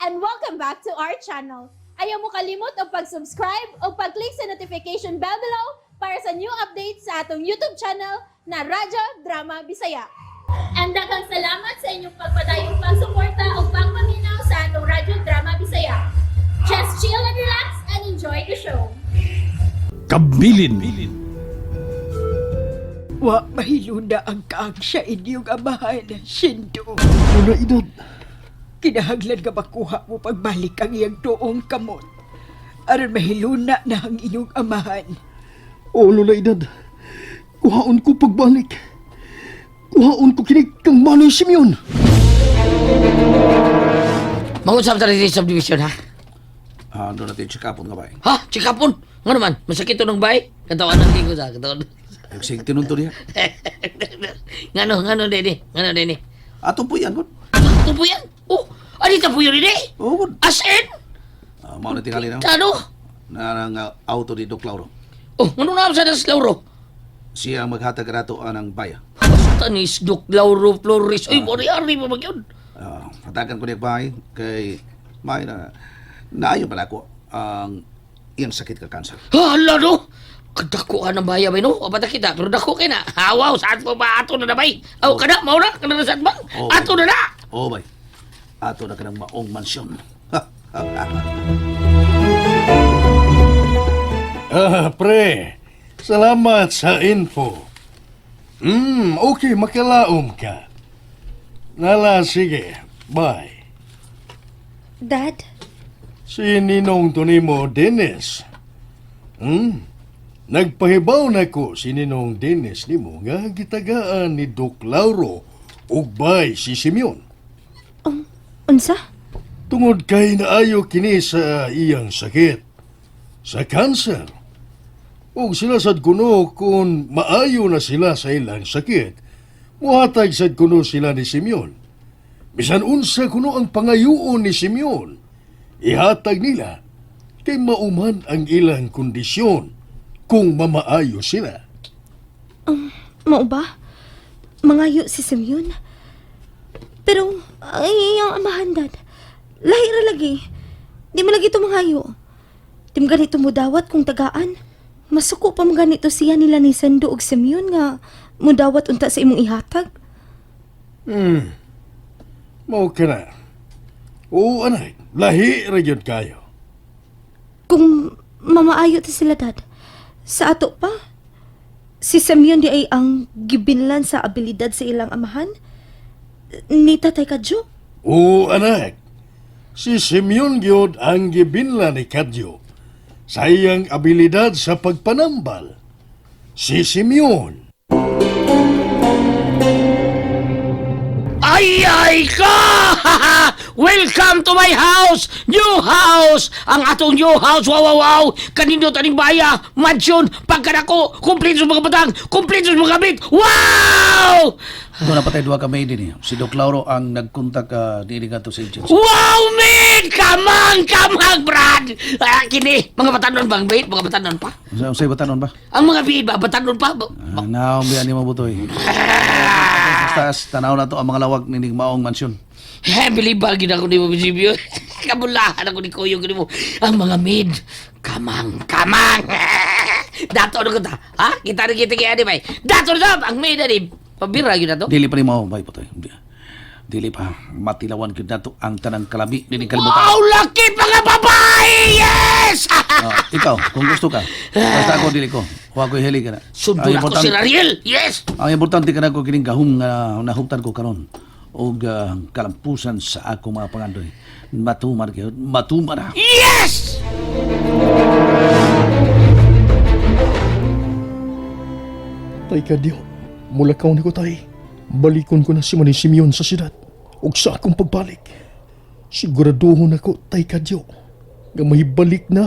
and welcome back to our channel. Ayaw mo kalimot o pag-subscribe o pag-click sa notification bell below para sa new updates sa atong YouTube channel na Radyo Drama Bisaya. And daghang salamat sa inyong pagpadayong pagsuporta o pagpaminaw sa atong Radyo Drama Bisaya. Just chill and relax and enjoy the show. Kabilin. Wa mahiluna ang kaang sa inyong amahan, Shindo. Una edad. Kinahanglan ka makuha mo pagbalik ang iyang tuong kamot. Aron mahiluna na ang inyong amahan. O Lola edad. Kuhaon ko pagbalik. Kuhaon ko kinig kang Manoy Simeon. Mangunsam sa rin subdivision, ha? Ano natin chikapon nga ba? Ha? Chikapon? Nga naman, masakit to ng bay? Katawan ng tingko sa, katawan. Nagsig tinunto niya. Ngano, Dede? Ato po yan, good. Ito po yan? Oh, anita po yun, Dede? Oo, good. As in? Mao na tingali na. Ano? Na auto ni Doc Lauro. Oh, ano na sa das Lauro? Siya ang maghatag rato anang baya. Basta ni Doc Lauro Flores. Uy, mori-ari mo mag yun. Hatagan ko niya bahay kay may naayon pala ako ang iyang sakit ka cancer. Hala, no? Kadako ka ng baya, bay, no? O bata kita, pero dako kayo na. Hawaw, saan mo ba ato na na, bay? Aw, kada, mauna, kada na saan ba? Oo. Ato na na! Oo, bay. Ato na ka ng maong mansyon. Pre. Salamat sa info. Okay, makilaom ka. Nala, sige. Bye. Dad, Si Ninong Tonimo Dennis. Nagpahibaw na ko si Ninong Dennis nimo nga gitagaan ni Doc Lauro ug bay si Simeon. unsa? Tungod kay naayo kini sa iyang sakit. Sa cancer. Ug sila sad kuno kung maayo na sila sa ilang sakit, muhatag sad kuno sila ni Simeon. Bisan unsa kuno ang pangayuon ni Simeon, ihatag nila kay mauman ang ilang kondisyon kung mamaayo sila. Mao ba? Mangayo si Simeon? Pero, ay, iyang amahan, Dad. Lahi ra lagi. Di mo lagi ito mangayo. Di mo ganito mo dawat kung tagaan. Masuko pa mo ganito siya nila ni Sando ug Simeon nga mudawat unta sa imong ihatag. Mao ka na. Oo, anak. Lahi ra gyud kayo. Kung mamaayo ti sila, Dad. Sa ato pa, si Simeon di ay ang gibinlan sa abilidad sa ilang amahan. Ni Tatay Kadyo. Oo, anak. Si Simeon gyud ang gibinla ni Kadyo sa iyang abilidad sa pagpanambal. Si Simeon. Ay ka! Welcome to my house! New house! Ang atong new house, wow! Kanino taning baya, mansion, pagkanako, kumpleto sa mga batang, kumpleto sa mga gamit, wow! Doon na patay duha ka may din eh. Si Doc Lauro ang nagkontak dili nga to sa agency. Wow, man! Kamang, Brad! Kini, mga batanon bang, mate? Mga batanon pa? Sa'yo batanon ba? Ang mga bid ba, batanon pa? Naumbiyan ni Mabutoy. Taas, tanaw na to ang mga lawag ni maong mansyon. Bilibal gid ako ni mo, Bisibyo. Kabulahan ako ni Kuyo gini mo. Ang mga maid, kamang! Dato na ko ta. Ha? Kita kaya di ba? Dato na ang maid ani. Pabira yun na to? Dili pa ni maong bay Putoy. Dili pa matilawan gyud nato ang tanang kalabi ni kalibutan. Wow, laki pa nga babae! Yes! Ikaw, kung gusto ka. Basta ako dili ko. Huwag ko hili ka na. Sundo ako si Rariel! Yes! Ang importante ka na ko kining gahum nga nahuptan ko karon og kalampusan sa ako mga pangandoy. Matumar na. Yes! Tay Kadyo, mulakaw ni ko tay. Balikon ko na si Manny Simeon sa siyudad. Ug sa akong pagbalik, siguraduhon ako, Tay Kadyo, nga mahibalik na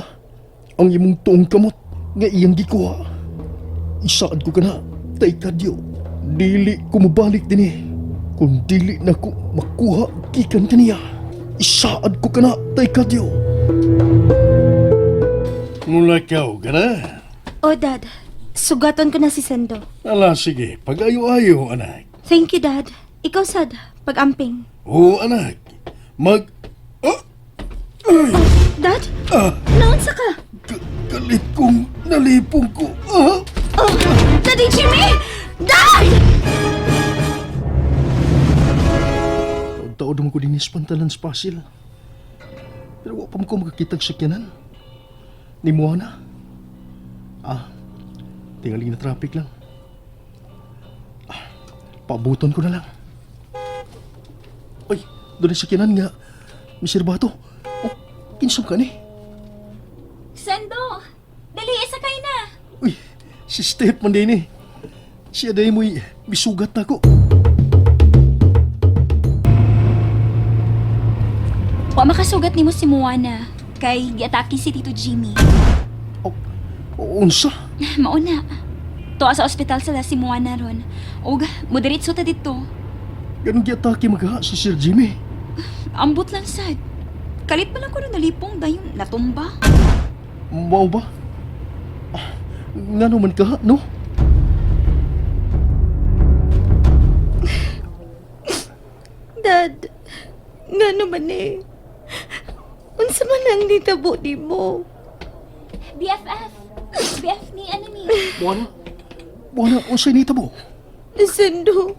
ang imong tuong kamot nga iyang gikuha. Isaad ko ka na, Tay Kadyo. Dili ko mabalik din eh. Kung dili na ko makuha gikan kaniya, isaad ko ka na, Tay Kadyo. Mulakaw ka na. O, Dad. Sugatan ko na si Sando. Ala, sige. Pag-ayo-ayo, anak. Thank you, Dad. Ikaw, Sad. Pag-amping. Oo, anak. Dad? Naunsa ka? Galit kong nalipong ko. Oh, Daddy Jimmy! Dad! Taon naman ko din ispantalan sa pasil. Pero wapam ko makakitag sakyanan. Ni Moana. Tingaling na traffic lang. Paabuton ko na lang. Ay, doon yung sakyanan nga. Mr. Bato. Oh, kinsam ka ni. Sando! Dali, isakay na! Uy, si Steph man din eh. Siya dahil mo'y bisugat na ako. Wa makasugat nimo si Moana kay giatake si Tito Jimmy. Oh, unsa? Mauna. Tuwa sa ospital sila si Moana ron. Og, moderitso ta dito. Ganun giatake magha si Sir Jimmy. Ambot lang sad. Kalit pa lang ko rin nalipong dayon natumba. Mau ba? Nga naman ka, no? Dad, nga naman eh. Unsa man ang nitabo di mo? BFF! BF ni ano ni? Buwana, unsa nita mo? Sendo,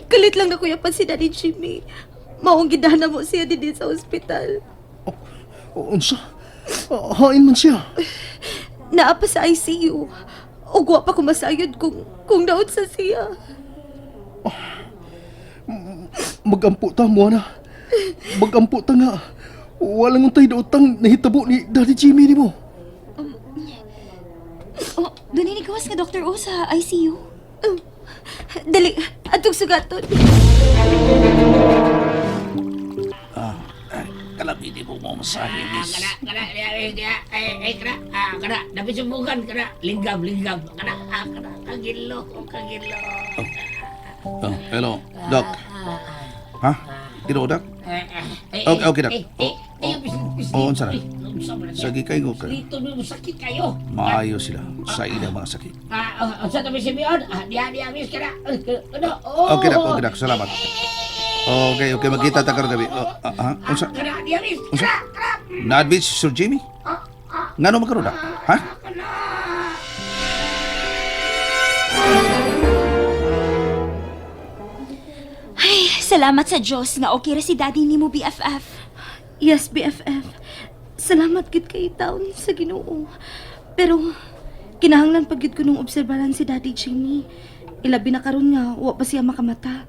kalit lang na kuya pa si Daddy Jimmy. Maong gidana mo siya din sa ospital. Unsa? Hain man siya. Naa pa sa ICU. O guwa pa kumasayod kung daot sa siya. Magampo ta, Moana. Magampo ta nga. Walang untay daotang nahitabo ni Daddy Jimmy ni mo. Oh, doon ni gawas nga Dr. O sa ICU. Dali, atong sugaton. Kalabidi mo mo masahe, miss. Kana, dapat subukan, linggam, kana, kagilo. Oh, hello, Doc. Ha? Dino, Doc? Okay, Doc. Unsa na? Sagi kayo ka. Dito mo sakit kayo. Maayo sila sa ilang mga sakit. Sa tabi si Mion, diya, miss, kana. Okay, Doc. Salamat. Okay, magkita ta karon gabi. Unsa? Kana, diya, miss, Unsa? kana. Na-admit si Sir Jimmy? Ngano magkaroon na? Ha? Ay, salamat sa Diyos nga okay ra si Daddy ni mo BFF. Yes, BFF. Salamat gid kay taon sa Ginoo. Pero kinahanglan pag gid ko nung obserbahan si Daddy Jimmy. Ilabi na karon nga wa pa siya makamata.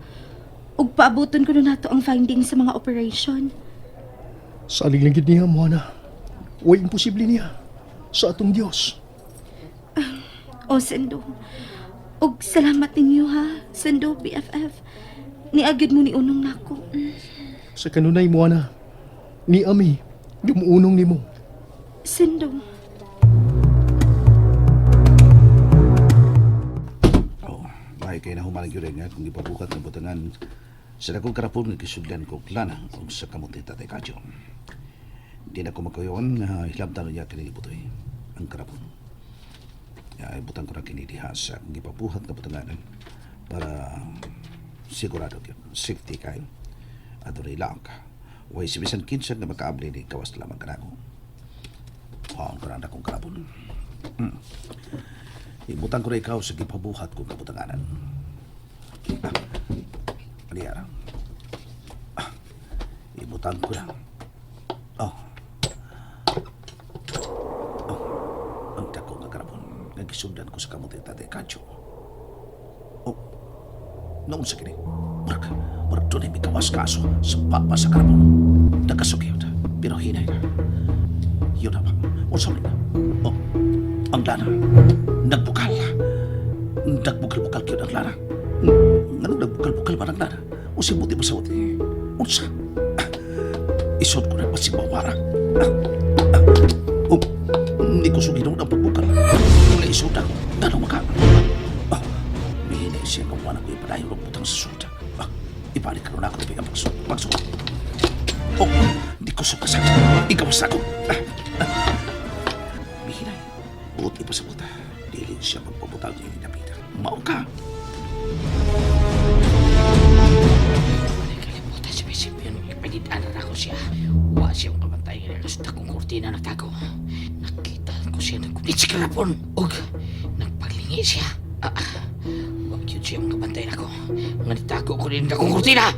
Ug paabuton ko na nato ang findings sa mga operation. Salig lang gid niya, Moana. Way imposible niya. Sa atong Diyos. O Sendo. Ug salamat ninyo ha, Sendo BFF. Niagid mo ni unong nako. Sa kanunay, Moana. Ni Ami, gumuunong ni mo. Sendo. Bahay kayo na humalang yun nga kung ipabukat ng butangan sa dakong karapon ng kisuglan ko klana o sa kamuti tatay kadyo. Hindi na ko makayon nga hilabtan niya kinilibutoy ang karapon. Ibutan ko na kinidiha sa kung ipabuhat ng butangan para sigurado kayo, safety kayo at lang ka. Huwag si Bisan Kinsan na makaabli ni kawas lamang ka na ako. Ang karanda kong karapon. Ibutan ko na ikaw sa gipabuhat kong kabutanganan. Aliyara. Ibutan ko na. Ang dako nga karapon. Nagisundan ko sa kamuti tatay Kadyo. Noon sa kini. Murag doon ay may kawas kaso sa papa sa karapon. Nagkasukiyot. Pero hinay na. Yun na ba? Unsa rin na? Ang lana. Nagbukal. Nagbukal-bukal kayo ng lana. Anong nagbukal-bukal ba ng lana? O si Muti Masawati? Unsa? Isod ko na pa si Mawarang. Hindi ko suginom ng pagbukal. Wala isod ako. Ganong maka. Mihinay siya kung wala ko ipadayo ng putang sa suda. Ibalik ka na ako na magsuot. Hindi ko sukasan. Ikawas ako. Mihinay. Buti pa sa buta. Dili siya magpaputang niya yung napita. Maong ka. Kalimutan si Mion, ipagidaanan ako siya. Wa siya makamatay. kurtina nagtago. Nakita ko siya nagkunit sa karapon. Og nagpaglingi siya. Huwag yun siya makabantay na ko. Nga nitago ko rin akong kurtina.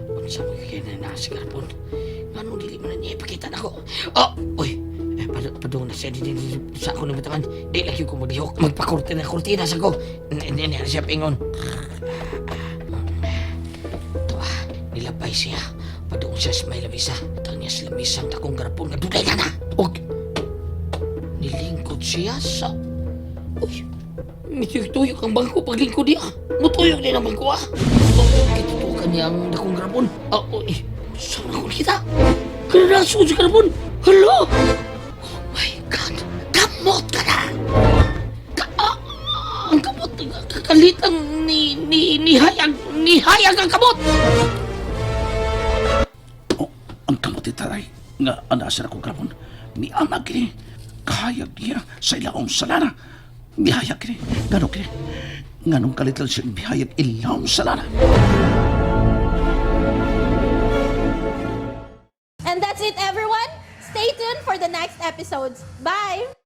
Huwag siya magkakaya na sa karapon. Ano dili mo na niya ipakita na ko. Uy. Padung na siya din sa ako ng batangan. Di lagi ko maglihok. Magpakurtina sa ko. Hindi na siya pingon. Ito nilabay siya. Padung siya sa may lamisa. Tanya sa lamisang takong garapon nga duday ka na. Og nilingkod siya sa... Uy, mituyok-tuyok ang bangko paglingkod niya. Mutuyok din ang bangko Kitutukan niya ang dakong garapon. Uy, saan ako kita? Kanaraso sa garapon. Hala! My God! Kamot ka na! Ang kamot! Kakalitang nihayag ang kamot! Ang kamot itaray nga anasar akong karapon. Ni amag kini. Kahayag niya sa ilaong salana. Bihayag kini. Ganong kini. Nganong kalitan siya bihayag ilaong salana. And that's it, everyone. Stay tuned for the next episodes. Bye!